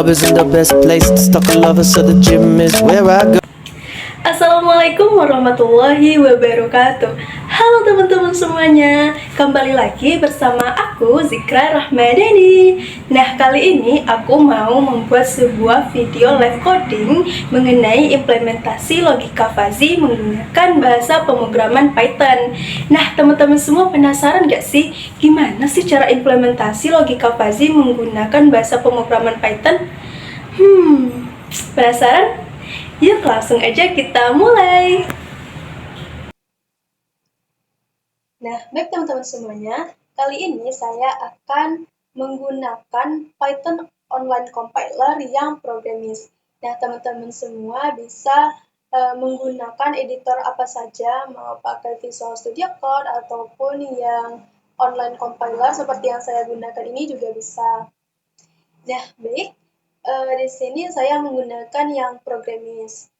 club isn't the best place to stalk a lover, so the gym is where I go. Assalamualaikum warahmatullahi wabarakatuh. Halo teman-teman semuanya, kembali lagi bersama aku Zikra Rahmadani. Nah, kali ini aku mau membuat sebuah video live coding mengenai implementasi logika fuzzy menggunakan bahasa pemrograman Python. Nah, teman-teman semua penasaran gak sih gimana sih cara implementasi logika fuzzy menggunakan bahasa pemrograman Python? Penasaran? Yuk langsung aja kita mulai. Nah, baik teman-teman semuanya, kali ini saya akan menggunakan Python Online Compiler yang programis. Nah, teman-teman semua bisa menggunakan editor apa saja, mau pakai Visual Studio Code ataupun yang online compiler seperti yang saya gunakan ini juga bisa. Nah, baik, di sini saya menggunakan yang programis.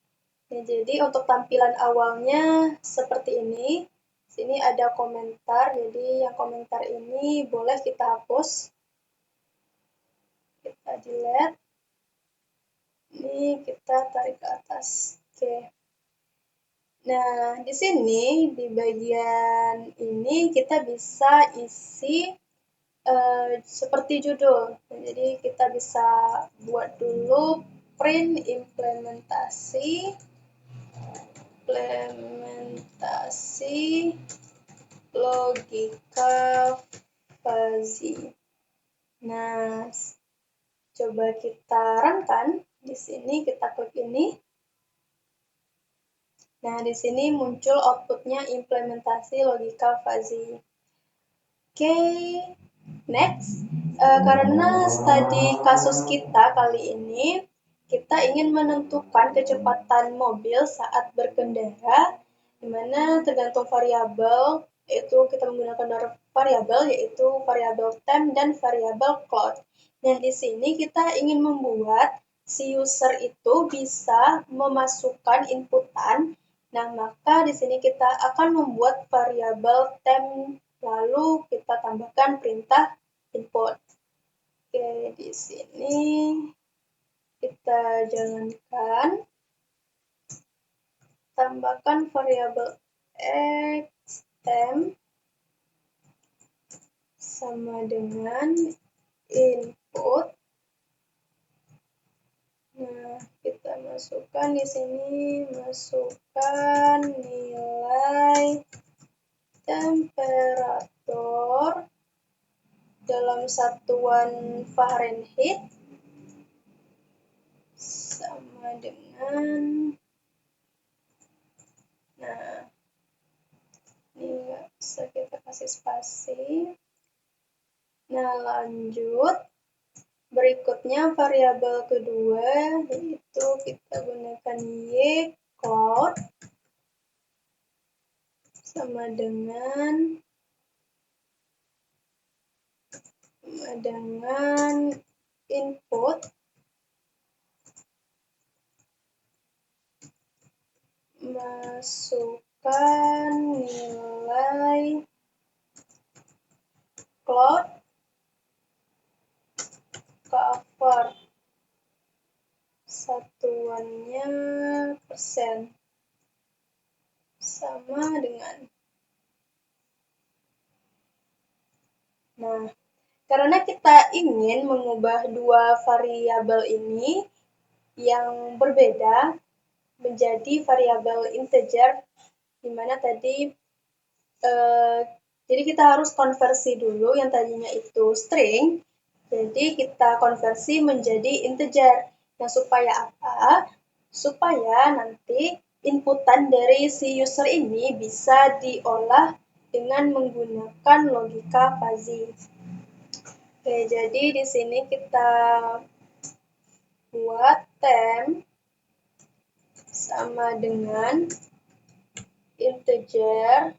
Nah, jadi untuk tampilan awalnya seperti ini. Sini ada komentar, jadi yang komentar ini boleh kita hapus. Kita delete. Ini kita tarik ke atas. Oke. Nah, di sini di bagian ini kita bisa isi seperti judul. Jadi kita bisa buat dulu print implementasi logika fuzzy. Nah, coba kita runkan. Di sini kita klik ini. Nah, di sini muncul outputnya implementasi logika fuzzy. Oke, next. Karena tadi kasus kita kali ini, kita ingin menentukan kecepatan mobil saat berkendara, di mana tergantung variabel, yaitu kita menggunakan variabel, yaitu variabel temp dan variabel cloud. Nah, di sini kita ingin membuat si user itu bisa memasukkan inputan. Nah, maka di sini kita akan membuat variabel temp, lalu kita tambahkan perintah input. Oke, di sini kita jalankan, tambahkan variabel x temp sama dengan input. Nah, kita masukkan di sini, masukkan nilai temperatur dalam satuan Fahrenheit sama dengan, nah, ini nggak bisa kita kasih spasi. Nah, lanjut. Berikutnya variabel kedua, yaitu kita gunakan y cloud sama dengan input masukkan nilai cloud cover, satuannya persen, sama dengan. Nah, karena kita ingin mengubah dua variabel ini yang berbeda menjadi variabel integer, di mana tadi jadi kita harus konversi dulu yang tadinya itu string, jadi kita konversi menjadi integer. Nah, supaya apa? Supaya nanti inputan dari si user ini bisa diolah dengan menggunakan logika fuzzy. Oke, jadi di sini kita buat temp sama dengan integer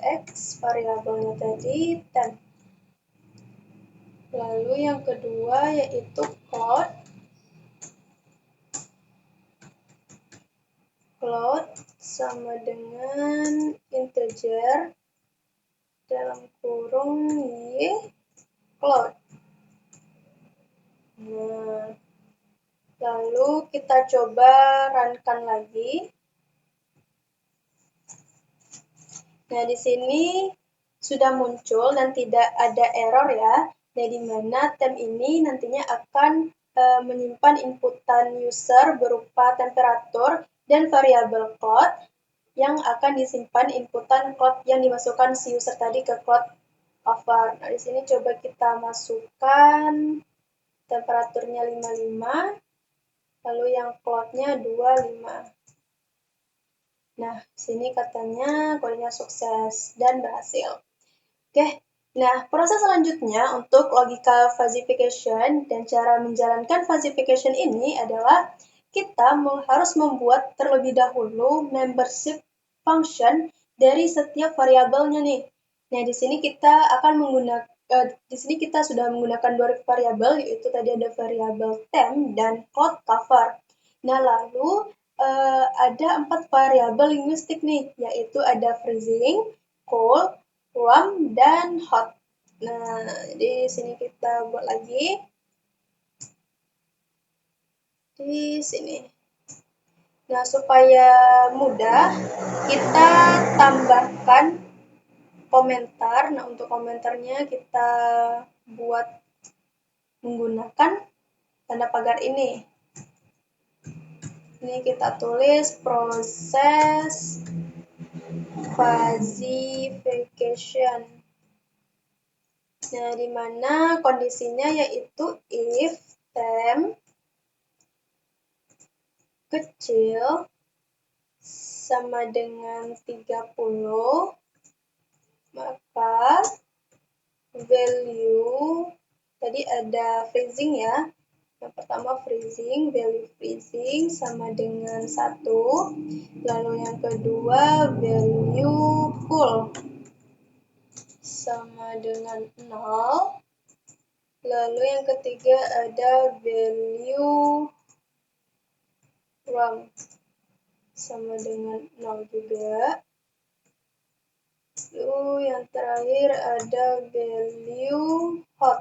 x, variabelnya tadi temp. Lalu yang kedua yaitu cloud sama dengan integer dalam kurung y cloud. Nah, lalu kita coba runkan lagi. Nah, di sini sudah muncul dan tidak ada error ya. Nah, di mana tem ini nantinya akan menyimpan inputan user berupa temperatur dan variabel cloud yang akan disimpan inputan cloud yang dimasukkan si user tadi ke cloud cover. Nah, di sini coba kita masukkan temperaturnya 55, lalu yang cloud-nya 25. Nah, sini katanya kodenya sukses dan berhasil. Oke, nah proses selanjutnya untuk logical falsification dan cara menjalankan falsification ini adalah kita harus membuat terlebih dahulu membership function dari setiap variabelnya nih. Nah, di sini kita akan menggunakan di sini kita sudah menggunakan dua variabel, yaitu tadi ada variabel temp dan cloud cover. Nah, lalu ada 4 variabel linguistik nih, yaitu ada freezing, cold, warm, dan hot. Nah, di sini kita buat lagi. Di sini. Nah, supaya mudah, kita tambahkan komentar. Nah, untuk komentarnya kita buat menggunakan tanda pagar ini. Ini kita tulis proses falsification. Nah, di mana kondisinya yaitu if temp kecil sama dengan 30, maka value tadi ada freezing ya. Yang pertama freezing, value freezing sama dengan 1. Lalu yang kedua value cool sama dengan 0. Lalu yang ketiga ada value warm sama dengan 0 juga. Lalu yang terakhir ada value hot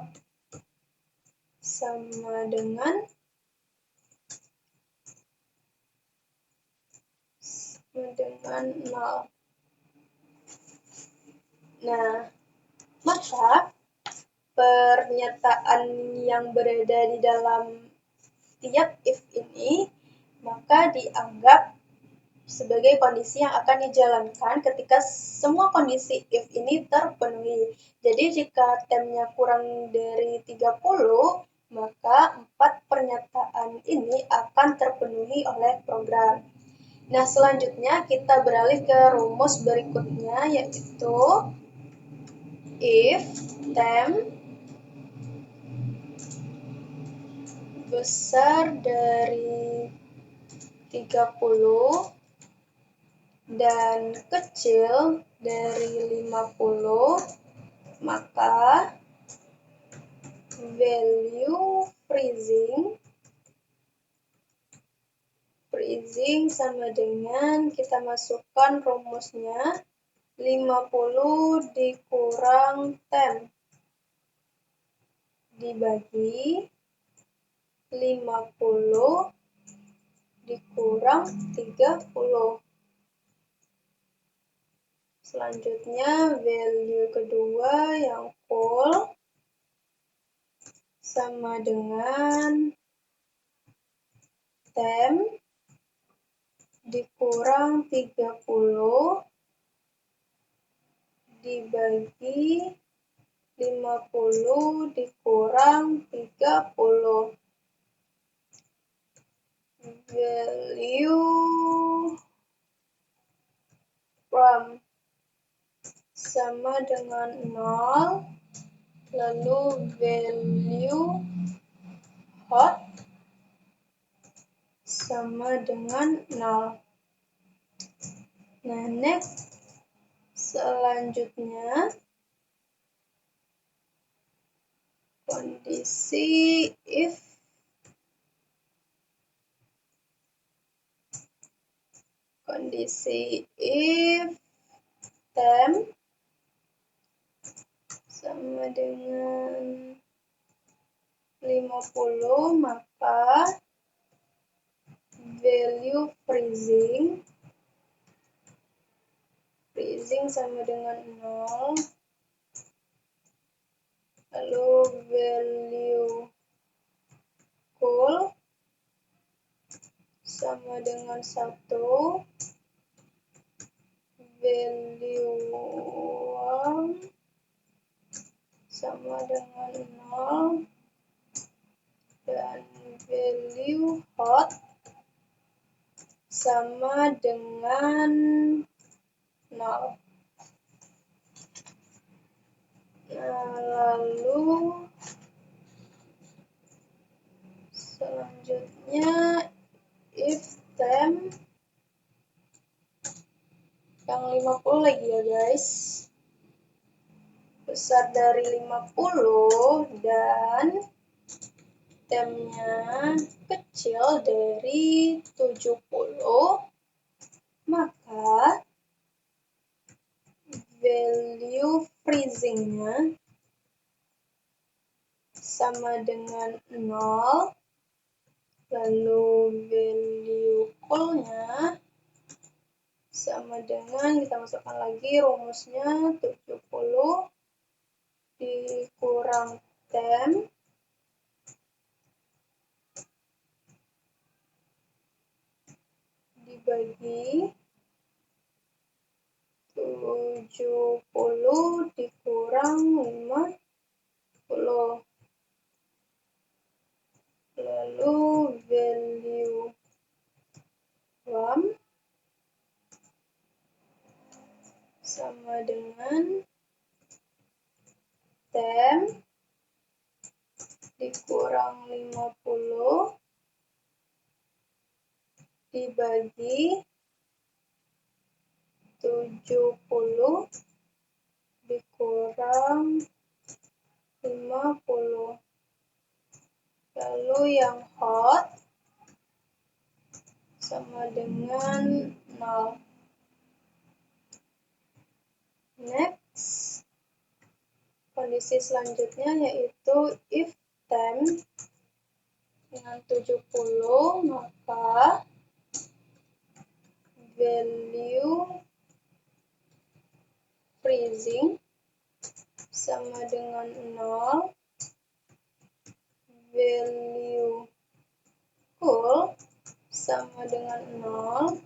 sama dengan 0. Nah, maka pernyataan yang berada di dalam tiap if ini maka dianggap sebagai kondisi yang akan dijalankan ketika semua kondisi if ini terpenuhi. Jadi jika tempnya kurang dari 30, maka 4 pernyataan ini akan terpenuhi oleh program. Nah, selanjutnya kita beralih ke rumus berikutnya, yaitu if temp besar dari 30 dan kecil dari 50, maka value freezing sama dengan kita masukkan rumusnya 50 dikurang temp dibagi 50 dikurang 30. Selanjutnya value kedua yang cool sama dengan temp dikurang 30 dibagi 50 dikurang 30. Value from sama dengan 0, lalu value hot sama dengan 0. Nah, next selanjutnya kondisi if temp sama dengan 50, maka value freezing sama dengan 0, lalu value cool sama dengan 1, value warm sama dengan 0, dan value hot sama dengan 0. Nah, lalu selanjutnya if temp yang 50 lagi ya guys, besar dari 50 dan tempnya kecil dari 70, maka value freezingnya sama dengan 0, lalu value coolnya sama dengan, kita masukkan lagi rumusnya, 70 dikurang temp dibagi 70 dikurang 50, lalu value warm sama dengan temp dikurang 50 dibagi 70 dikurang 50, lalu yang hot sama dengan 0. Next, kondisi selanjutnya yaitu if temp dengan 70, maka value freezing sama dengan 0, value cool sama dengan 0,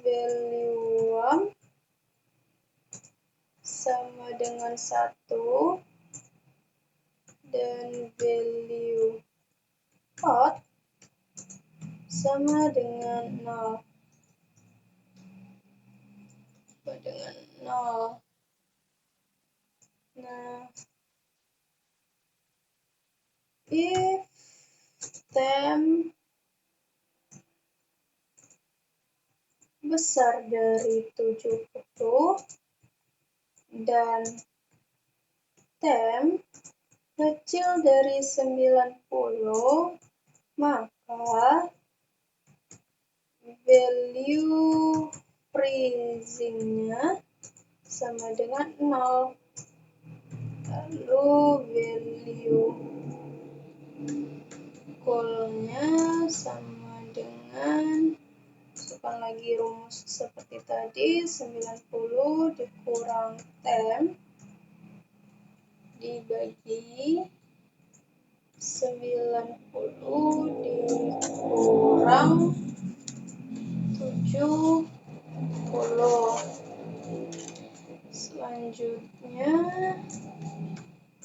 value warm sama dengan 1, dan value hot sama dengan 0. Nah, if temp besar dari 70 dan temp kecil dari 90, maka value freezingnya sama dengan 0, lalu value coolnya sama dengan, masukkan lagi rumus seperti tadi, 90 dikurang temp dibagi 90 dikurang 70. Selanjutnya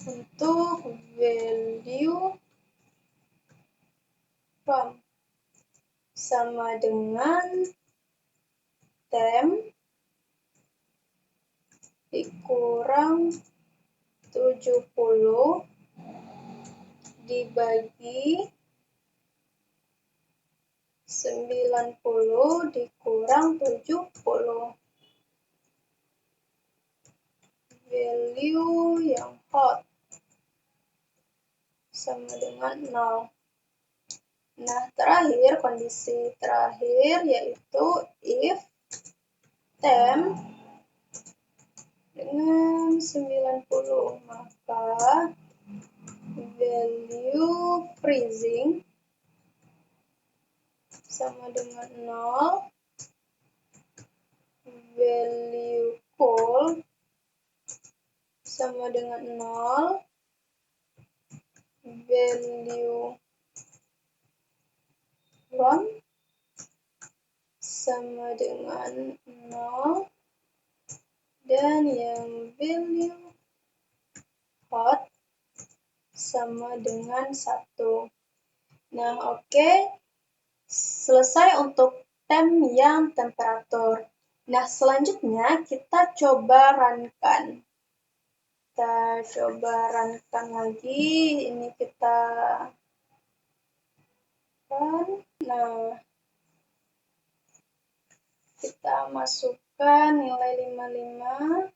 untuk value from sama dengan temp dikurang 70 dibagi 90 dikurang 70. Value yang hot sama dengan 0. Nah, terakhir, kondisi terakhir yaitu if temp dengan 90, maka value freezing sama dengan 0, value cold sama dengan 0, value warm sama dengan 0, dan yang value hot sama dengan 1. Nah, oke. Selesai untuk temp yang temperatur. Nah, selanjutnya kita coba runkan. Kita coba runkan lagi. Ini kita run. Nah, kita masukkan nilai 55.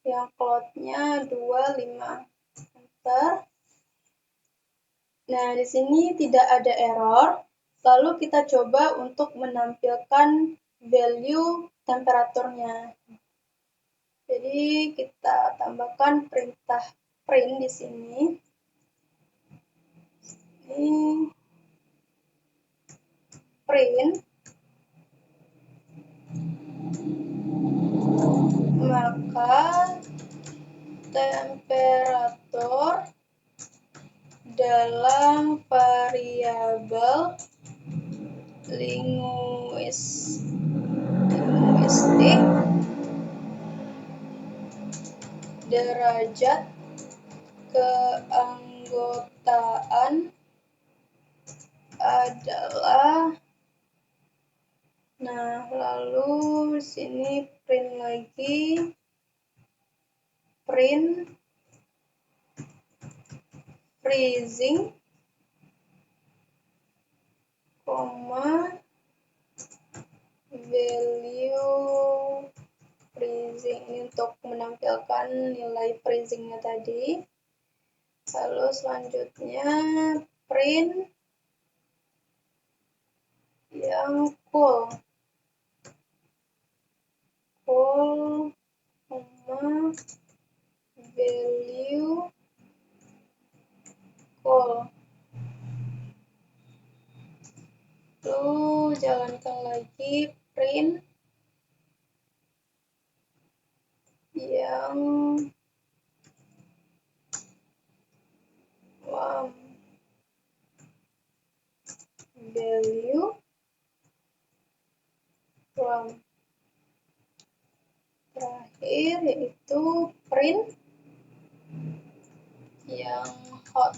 Yang cloud-nya 25. Enter. Nah, di sini tidak ada error. Lalu kita coba untuk menampilkan value temperaturnya. Jadi kita tambahkan perintah print di sini. Ini print, maka temperatur dalam variabel linguistik derajat keanggotaan adalah, nah lalu di sini print lagi, print freezing, value freezing, ini untuk menampilkan nilai freezingnya tadi. Lalu selanjutnya print yang cool, value cool. Lalu jalankan lagi print yang warm, value warm. Terakhir yaitu print yang hot,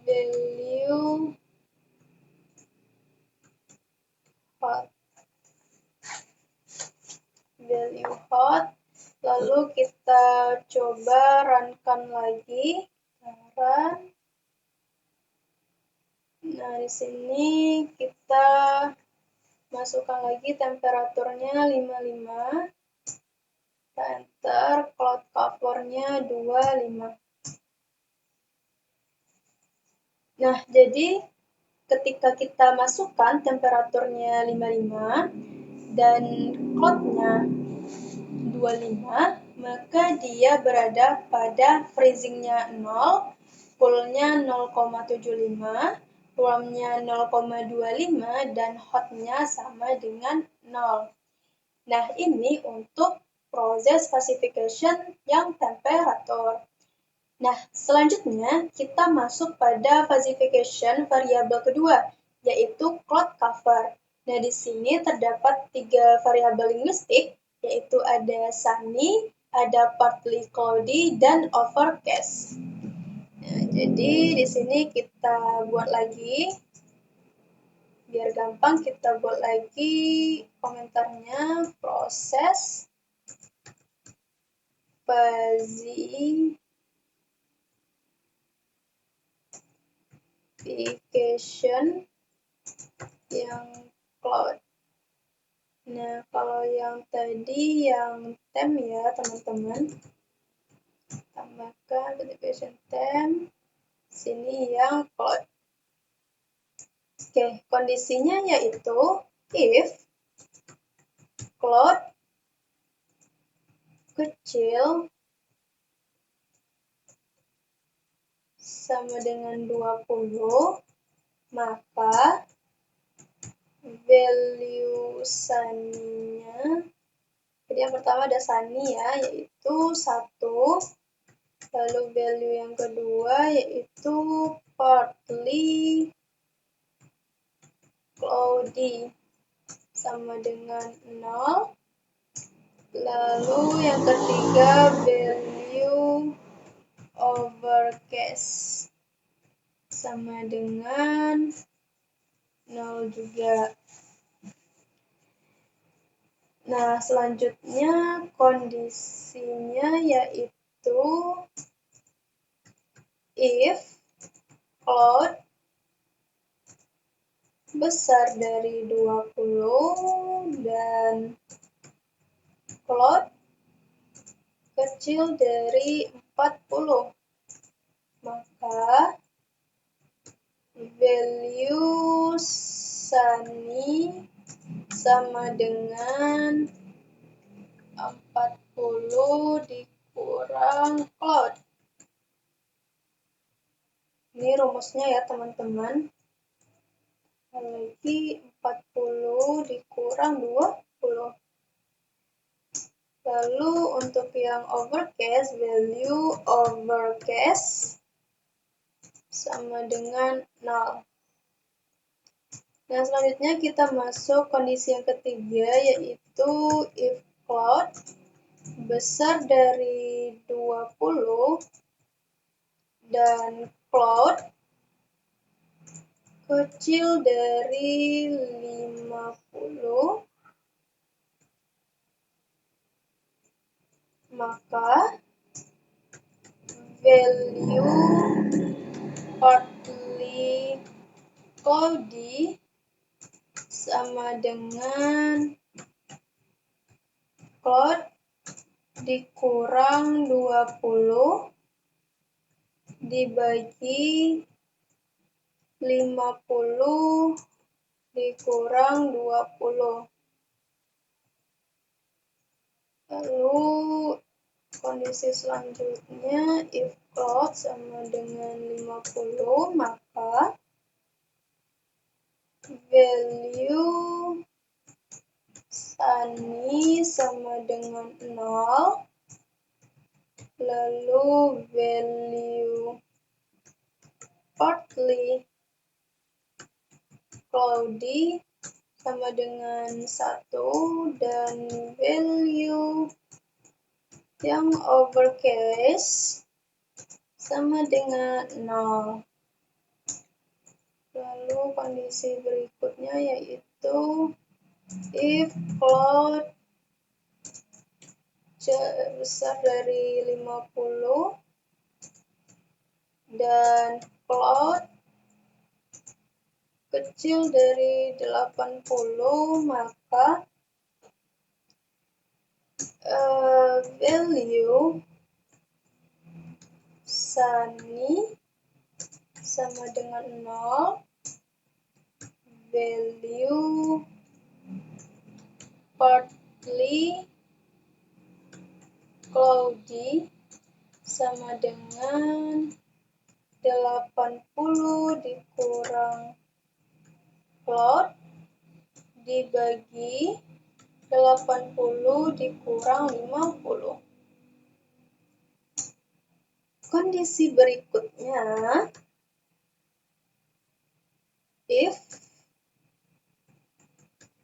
value hot, value hot. Lalu kita coba runkan lagi. Run. Nah, di sini kita masukkan lagi temperaturnya 55. Kita enter, cloud cover-nya 25. Nah, jadi ketika kita masukkan temperaturnya 55 dan cloud-nya 25, maka dia berada pada freezing-nya 0, cool-nya 0,75, warm-nya 0,25, dan hot-nya sama dengan 0. Nah, ini untuk proses classification yang temperatur. Nah, selanjutnya kita masuk pada classification variabel kedua, yaitu cloud cover. Nah, di sini terdapat 3 variabel linguistik, yaitu ada sunny, ada partly cloudy, dan overcast. Nah, jadi di sini kita buat lagi, biar gampang kita buat lagi komentarnya, proses classification yang cloud. Nah, kalau yang tadi yang temp ya teman-teman, tambahkan classification temp, sini yang cloud. Oke, kondisinya yaitu if cloud kecil sama dengan 20, maka value sunny-nya, jadi yang pertama ada sunny ya, yaitu 1, lalu value yang kedua yaitu partly cloudy sama dengan 0, lalu yang ketiga value overcast sama dengan 0 juga. Nah, selanjutnya kondisinya yaitu if cloud besar dari 20 dan cloud kecil dari 40, maka value sunny sama dengan 40 dikurang cloud. Ini rumusnya ya teman-teman. Lagi 40 dikurang 20. Lalu untuk yang overcast, value overcast sama dengan 0. Nah, selanjutnya kita masuk kondisi yang ketiga, yaitu if cloud besar dari 20 dan cloud kecil dari 50, maka value partly cloudy sama dengan cloud dikurang 20 dibagi 50 dikurang 20. Lalu kondisi selanjutnya if cloud sama dengan 50, maka value sunny sama dengan 0, lalu value partly cloudy sama dengan 1, dan value yang overcast sama dengan 0. Lalu kondisi berikutnya yaitu if cloud besar dari 50 dan cloud kecil dari 80, maka value sunny sama dengan 0, value partly cloudy sama dengan 80 dikurang cloud dibagi 80 dikurang 50. Kondisi berikutnya, if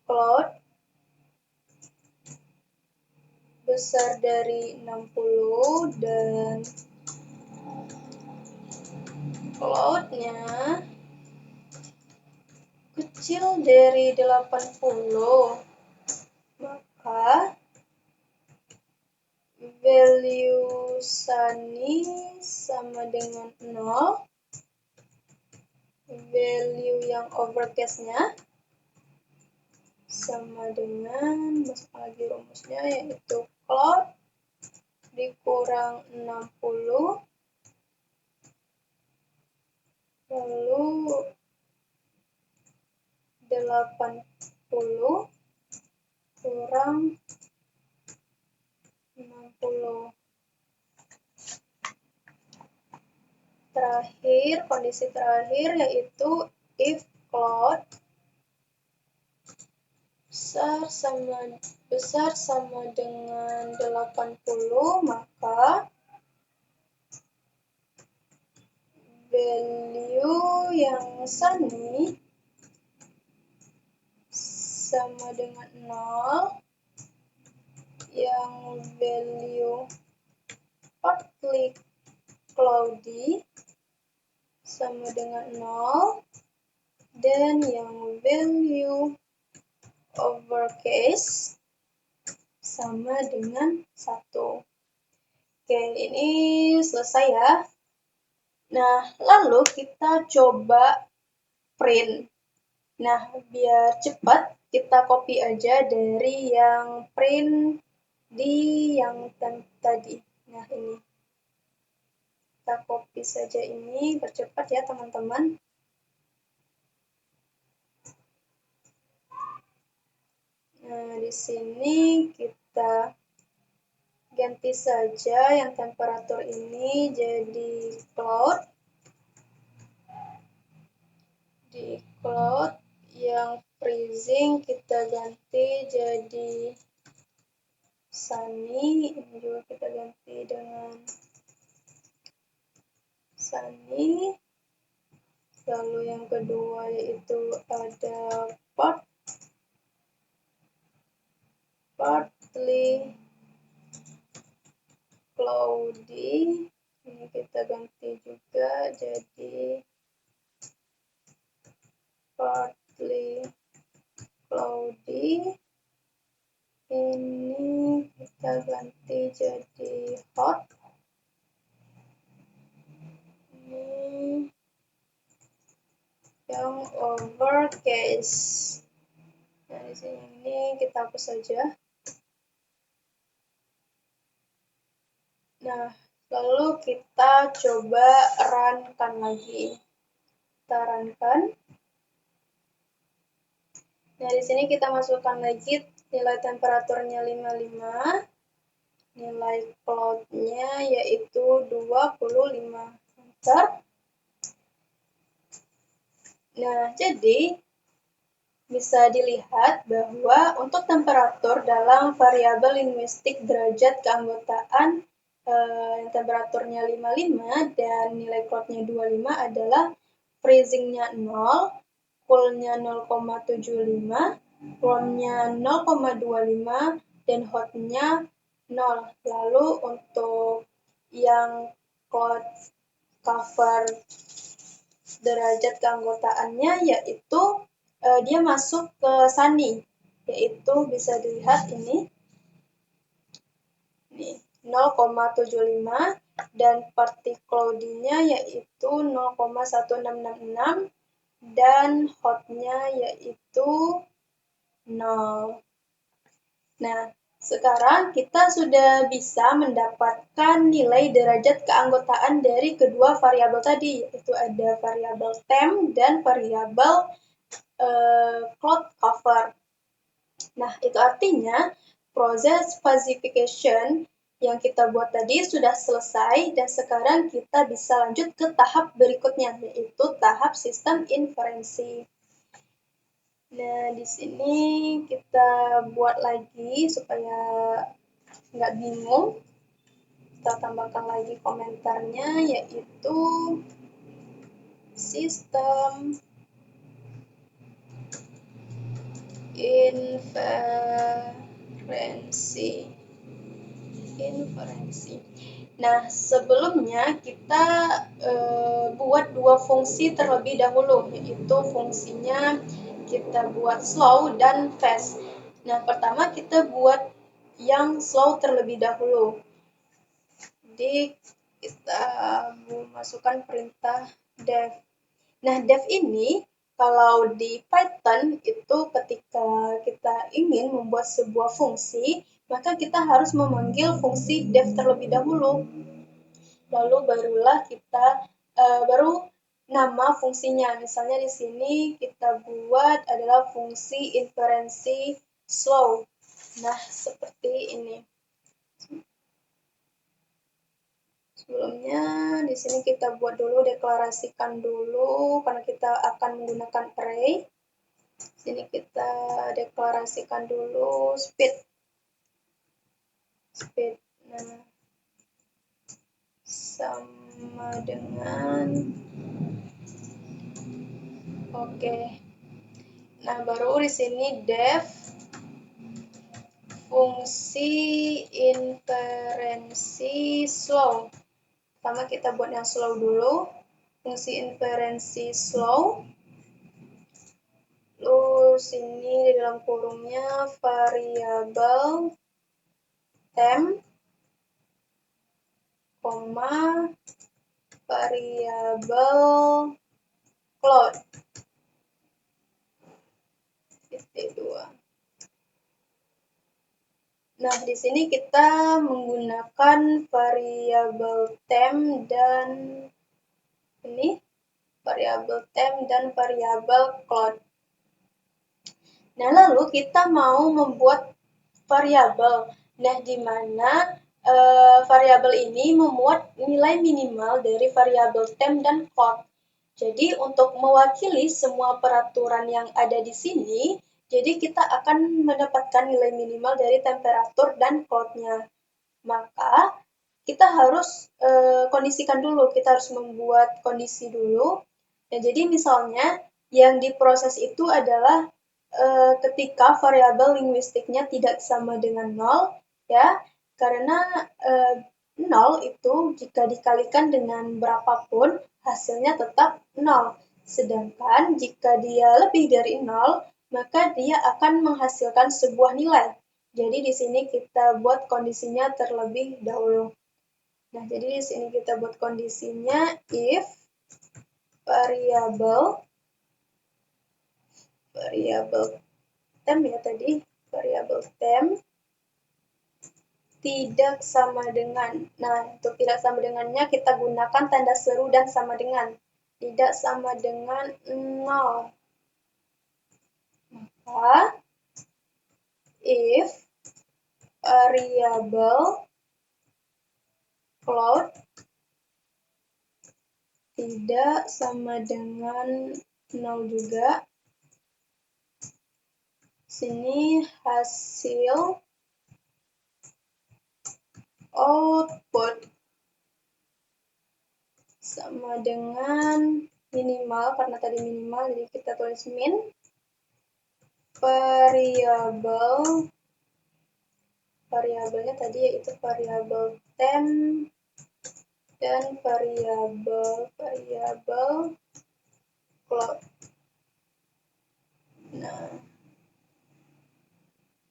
cloud besar dari 60 dan cloud-nya kecil dari 80, maka value sunny sama dengan 0, value yang overcast-nya sama dengan, masuk lagi rumusnya, yaitu cloud dikurang 60, lalu 80 kurang 60. Terakhir, kondisi terakhir yaitu if cloud besar sama dengan 80, maka value yang sunny sama dengan 0, yang value partly cloudy sama dengan 0, dan yang value overcast sama dengan 1. Oke, ini selesai ya. Nah, lalu kita coba print. Nah, biar cepat, kita copy aja dari yang print di yang tadi. Nah, ini. Kita copy saja ini, percepat ya teman-teman. Nah, di sini kita ganti saja yang temperatur ini jadi cloud. Di cloud yang freezing kita ganti jadi sunny. Ini juga kita ganti dengan sunny. Lalu yang kedua yaitu ada partly cloudy. Ini kita ganti juga jadi partly cloudy. Ini kita ganti jadi hot. Ini yang overcast. Nah, di sini kita hapus saja. Nah, lalu kita coba run-kan lagi. Kita run-kan. Nah, di sini kita masukkan lagi nilai temperaturnya 55. Nilai cloud-nya yaitu 25. Enter. Nah, jadi bisa dilihat bahwa untuk temperatur dalam variabel linguistik derajat keanggotaan yang temperaturnya 55 dan nilai cloud-nya 25 adalah freezing-nya 0, cool-nya 0,75, warm-nya 0,25, dan hot-nya 0. Lalu untuk yang cloud cover derajat keanggotaannya yaitu dia masuk ke sunny, yaitu bisa dilihat ini 0,75 dan partly cloudy-nya yaitu 0,1666 dan hot-nya yaitu 0. Nah, sekarang kita sudah bisa mendapatkan nilai derajat keanggotaan dari kedua variabel tadi, yaitu ada variabel temp dan variabel cloud cover. Nah, itu artinya proses falsification yang kita buat tadi sudah selesai dan sekarang kita bisa lanjut ke tahap berikutnya, yaitu tahap sistem inferensi. Nah, di sini kita buat lagi supaya nggak bingung. Kita tambahkan lagi komentarnya, yaitu sistem inferensi. Nah, sebelumnya kita buat dua fungsi terlebih dahulu, yaitu fungsinya kita buat slow dan fast. Nah, pertama kita buat yang slow terlebih dahulu. Jadi kita masukkan perintah def. Nah, def ini kalau di Python itu ketika kita ingin membuat sebuah fungsi, maka kita harus memanggil fungsi def terlebih dahulu. Lalu barulah kita baru nama fungsinya. Misalnya di sini kita buat adalah fungsi inferensi slow. Nah, seperti ini. Sebelumnya di sini kita buat dulu, deklarasikan dulu karena kita akan menggunakan array. Sini kita deklarasikan dulu speed. Nah, sama dengan oke. Nah, baru di sini def fungsi inferensi slow. Pertama kita buat yang slow dulu. Fungsi inferensi slow. Lalu sini di dalam kurungnya variabel temp, koma, variabel float. Titik 2. Nah, di sini kita menggunakan variabel temp dan ini variabel temp dan variabel float. Nah, lalu kita mau membuat variabel. Nah, di mana variabel ini memuat nilai minimal dari variabel temp dan float. Jadi, untuk mewakili semua peraturan yang ada di sini, jadi kita akan mendapatkan nilai minimal dari temperatur dan float-nya. Maka, kita harus kondisikan dulu, kita harus membuat kondisi dulu. Nah, jadi misalnya yang diproses itu adalah ketika variabel linguistiknya tidak sama dengan 0, ya, karena 0 itu jika dikalikan dengan berapapun, hasilnya tetap 0. Sedangkan jika dia lebih dari 0, maka dia akan menghasilkan sebuah nilai. Jadi di sini kita buat kondisinya terlebih dahulu. Nah, jadi di sini kita buat kondisinya if variabel temp ya tadi, variabel temp tidak sama dengan. Nah, untuk tidak sama dengannya kita gunakan tanda seru dan sama dengan. Tidak sama dengan 0. Maka if variabel float tidak sama dengan 0 juga, sini hasil output sama dengan minimal, karena tadi minimal jadi kita tulis min, variabelnya tadi yaitu variabel temp dan variabel float. Nah,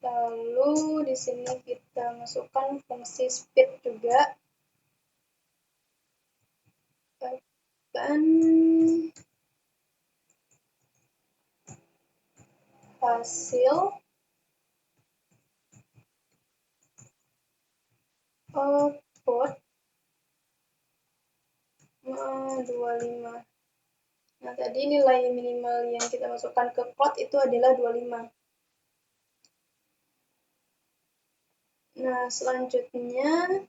lalu di sini kita masukkan fungsi speed juga. Dan hasil output 25. Nah, tadi nilai minimal yang kita masukkan ke float itu adalah 25. Nah, selanjutnya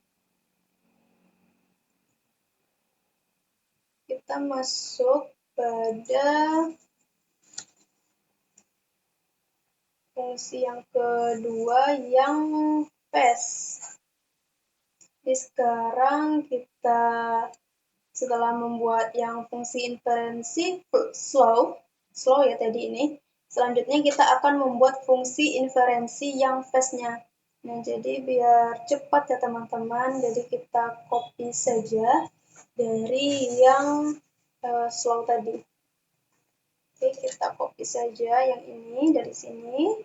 kita masuk pada fungsi yang kedua yang fast. Jadi sekarang kita setelah membuat yang fungsi inferensi slow ya tadi ini, selanjutnya kita akan membuat fungsi inferensi yang fast-nya. Nah, jadi biar cepat ya teman-teman, jadi kita copy saja dari yang slow tadi. Oke, kita copy saja yang ini dari sini.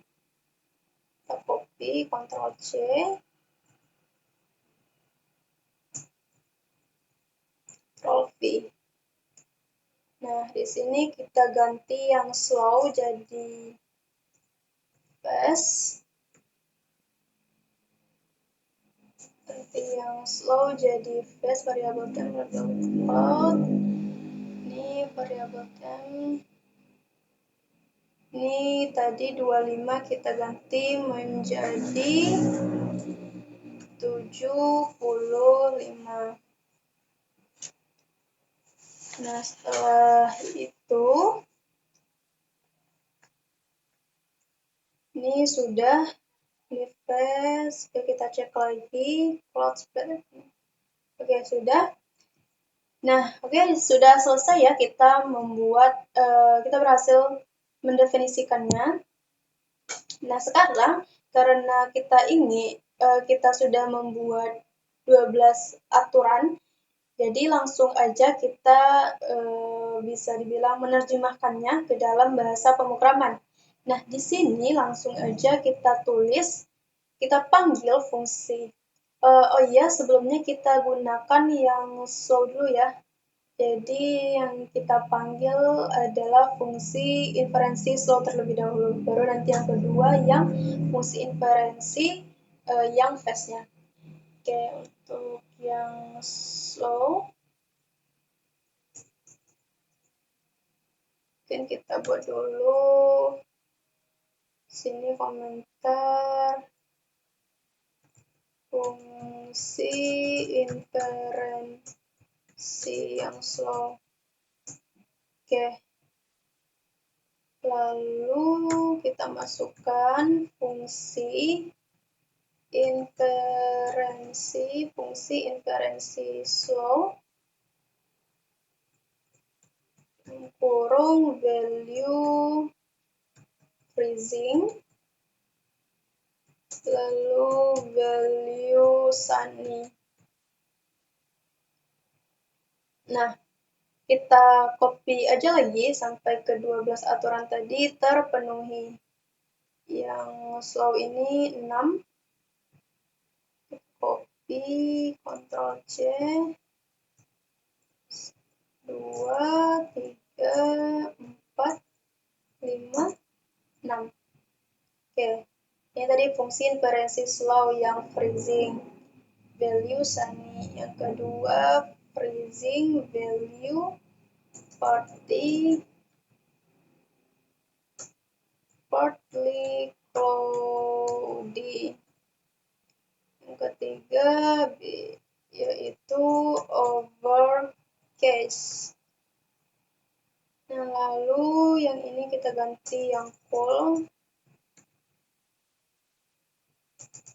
Kita copy, Ctrl C. Ctrl V. Nah, di sini kita ganti yang slow jadi fast. Ganti yang slow jadi fast, variabel temp, variabel float. Ini variabel temp. Ini tadi 25 kita ganti menjadi 75. Nah, setelah itu ini sudah manifest. Oke, kita cek lagi cloud spread. Oke, sudah. Nah, oke, sudah selesai ya kita membuat, kita berhasil mendefinisikannya. Nah, sekarang karena kita sudah membuat 12 aturan, jadi langsung aja kita bisa dibilang menerjemahkannya ke dalam bahasa pemrograman. Nah, di sini langsung aja kita tulis, kita panggil fungsi. Oh iya, sebelumnya kita gunakan yang slow dulu ya. Jadi yang kita panggil adalah fungsi inferensi slow terlebih dahulu. Baru nanti yang kedua yang fungsi inferensi yang fast-nya. Oke, untuk yang slow, mungkin kita buat dulu sini komentar fungsi inferensi yang slow. Oke, lalu kita masukkan fungsi inferensi slow kurung value freezing, lalu value sunny. Nah, kita copy aja lagi sampai ke 12 aturan tadi terpenuhi. Yang slow ini 6. Copy, Ctrl C, 2, 3, 4, 5, 6. Oke, ini tadi fungsi inferensi slow yang freezing value sunny. Yang kedua, freezing value partly cloudy. Yang ketiga yaitu overcast. Nah, lalu yang ini kita ganti yang cool.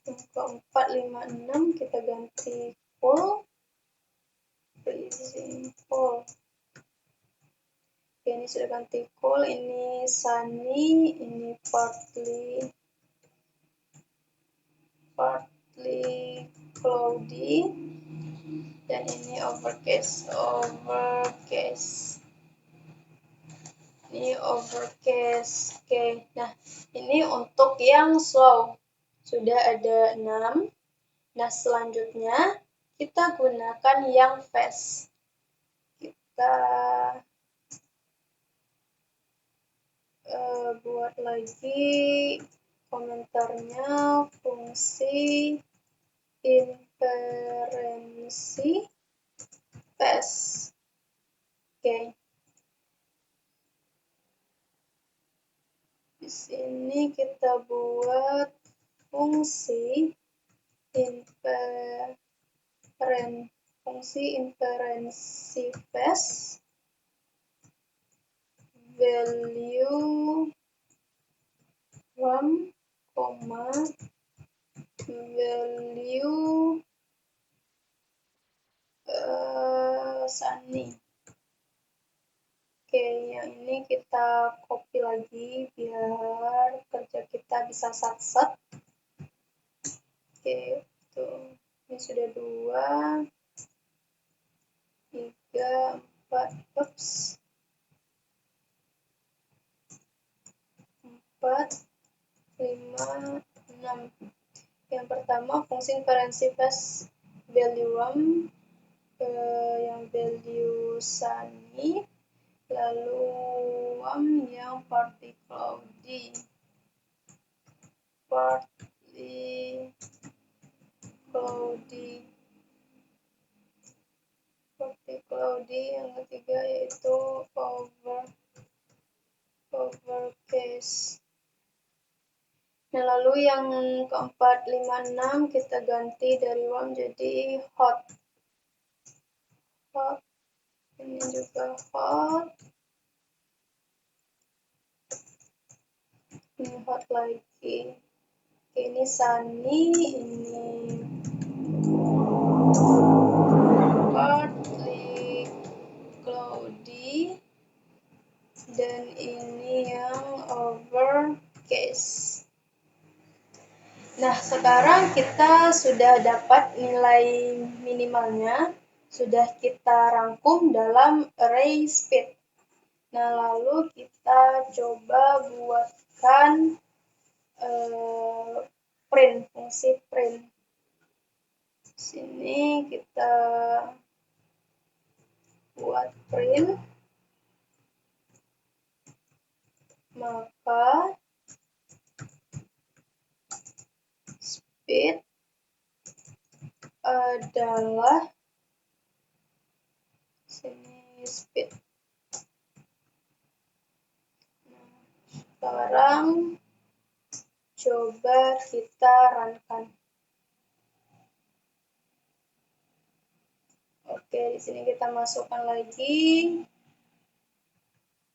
Yang keempat, 5, 6 kita ganti cool. Freezing cool. Oke, ini sudah ganti cool, ini sunny, ini partly cloudy, dan ini overcast. Ini overcast. Oke, nah ini untuk yang slow sudah ada 6. Nah, selanjutnya kita gunakan yang fast. Kita buat lagi komentarnya fungsi inferensi fast. Oke. Di sini kita buat fungsi inferensi fast value RAM, value sunny. Oke, yang ini kita copy lagi biar kerja kita bisa sat-sat. Oke, tuh. Ini sudah 2, 3, 4, 5, 6. Yang pertama fungsi inferensi fast value RAM, yang value sunny, lalu yang partly cloudy. Yang ketiga yaitu overcast. case. Nah, lalu yang keempat, 5, 6 kita ganti dari warm jadi hot. Hot. Ini juga hot. Ini hot lagi. Ini sunny, ini partly cloudy, dan ini yang overcast. Nah, sekarang kita sudah dapat nilai minimalnya, sudah kita rangkum dalam array speed. Nah, lalu kita coba buatkan print, fungsi print. Sini kita buat print, maka speed adalah sini speed. Nah, sekarang coba kita runkan. Oke, di sini kita masukkan lagi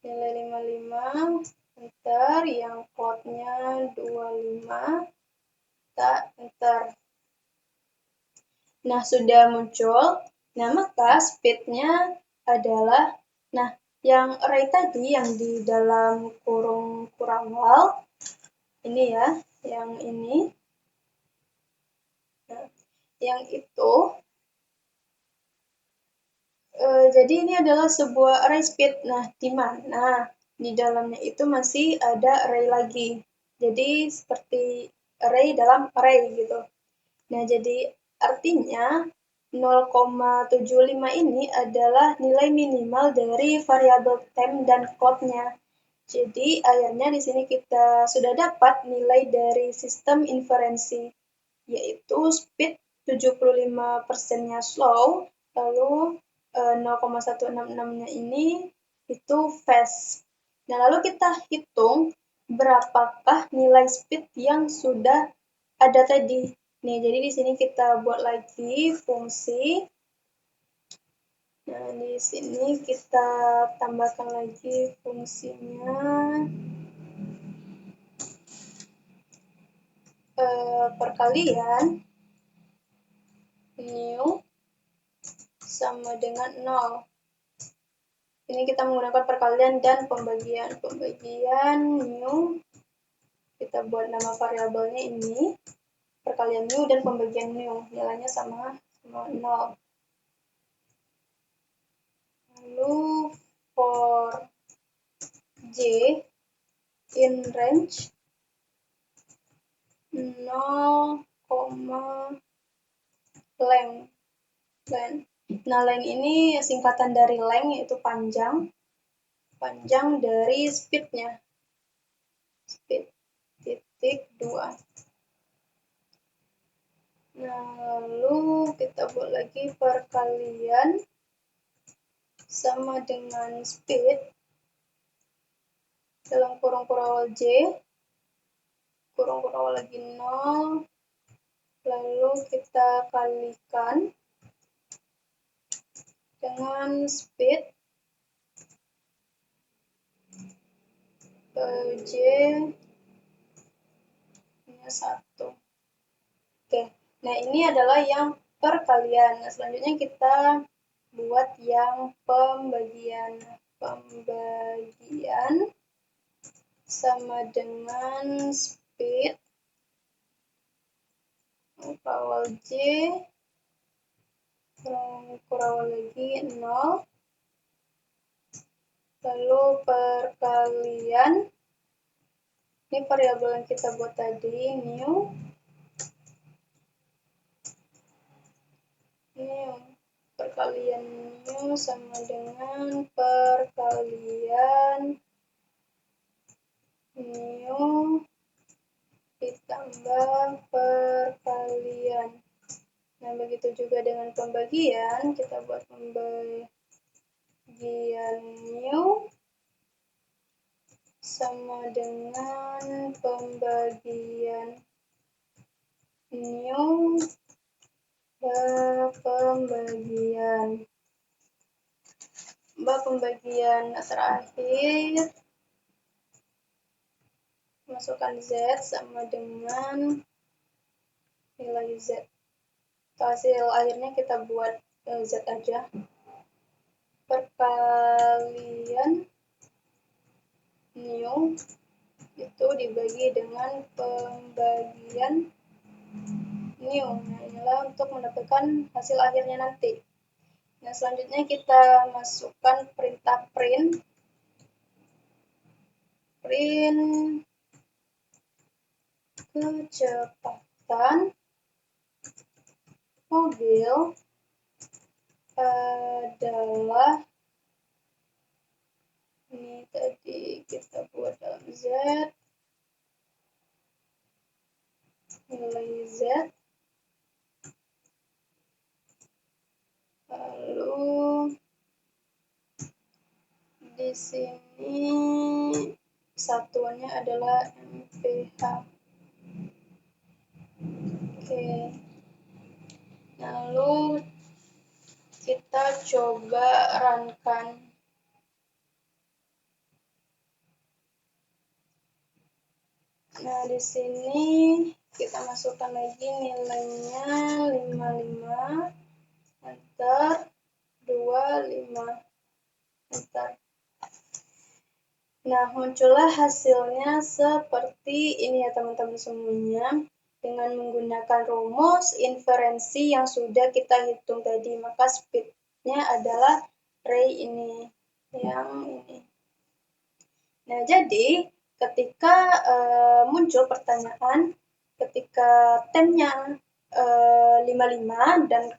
nilai 55, enter, yang floatnya 25, kita enter. Nah, sudah muncul. Nah, maka speednya adalah, nah, yang array tadi yang di dalam kurung kurawal, ini ya, yang ini. Nah, yang itu, jadi ini adalah sebuah array speed. Nah, di mana di dalamnya itu masih ada array lagi. Jadi seperti array dalam array gitu. Nah, jadi artinya 0,75 ini adalah nilai minimal dari variabel temp dan float-nya. Jadi akhirnya di sini kita sudah dapat nilai dari sistem inferensi, yaitu speed 75%-nya slow, lalu 0,166-nya ini itu fast. Nah, lalu kita hitung berapakah nilai speed yang sudah ada tadi. Nih, jadi di sini kita buat lagi fungsi. Nah, di sini kita tambahkan lagi fungsinya. Perkalian new sama dengan 0. Ini kita menggunakan perkalian dan pembagian. Pembagian new, kita buat nama variabelnya ini. Perkalian new dan pembagian new, nilainya sama 0. Lalu for j in range 0, length. Nah, length ini singkatan dari length, yaitu panjang. Panjang dari speed-nya. Speed titik 2. Nah, lalu kita buat lagi perkalian sama dengan speed dalam kurung kurawal j, kurung kurawal lagi 0, lalu kita kalikan dengan speed j nya 1. Oke, nah ini adalah yang perkalian. Nah, selanjutnya kita buat yang pembagian. Pembagian sama dengan speed kurawal j, kurawal lagi 0, lalu perkalian, ini variabel yang kita buat tadi, new, perkalian new sama dengan perkalian new ditambah perkalian. Nah, begitu juga dengan pembagian, kita buat pembagian new sama dengan pembagian new pembagian terakhir, masukkan Z sama dengan nilai Z. Hasil akhirnya kita buat Z aja, perkalian new itu dibagi dengan pembagian new. Nah, inilah untuk mendapatkan hasil akhirnya nanti. Nah, selanjutnya kita masukkan perintah print kecepatan mobil adalah, ini tadi kita buat dalam Z, nilai Z, lalu di sini satuannya adalah mph. Oke, lalu kita coba runkan. Nah, di sini kita masukkan lagi nilainya 55, enter, 25, enter. Nah, muncullah hasilnya seperti ini ya teman-teman semuanya. Dengan menggunakan rumus inferensi yang sudah kita hitung tadi, maka speednya adalah ray ini, yang ini. Nah, jadi ketika muncul pertanyaan, ketika temnya 55 dan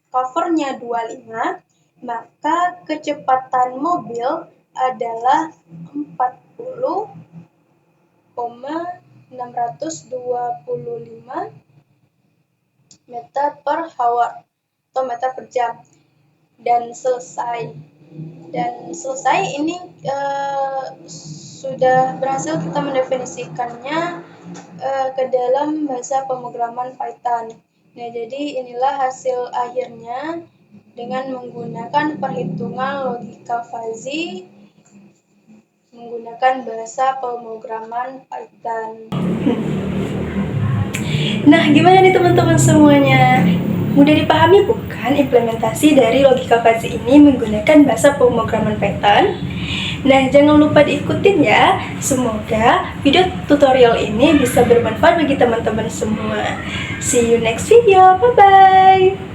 covernya 25, maka kecepatan mobil adalah 40,625 meter per hour atau meter per jam. Dan selesai ini sudah berhasil kita mendefinisikannya ke dalam bahasa pemrograman Python. Nah, jadi inilah hasil akhirnya dengan menggunakan perhitungan logika fuzzy menggunakan bahasa pemrograman Python. Nah, gimana nih teman-teman semuanya? Mudah dipahami bukan implementasi dari logika fuzzy ini menggunakan bahasa pemrograman Python? Nah, jangan lupa diikutin ya. Semoga video tutorial ini bisa bermanfaat bagi teman-teman semua. See you next video. Bye-bye.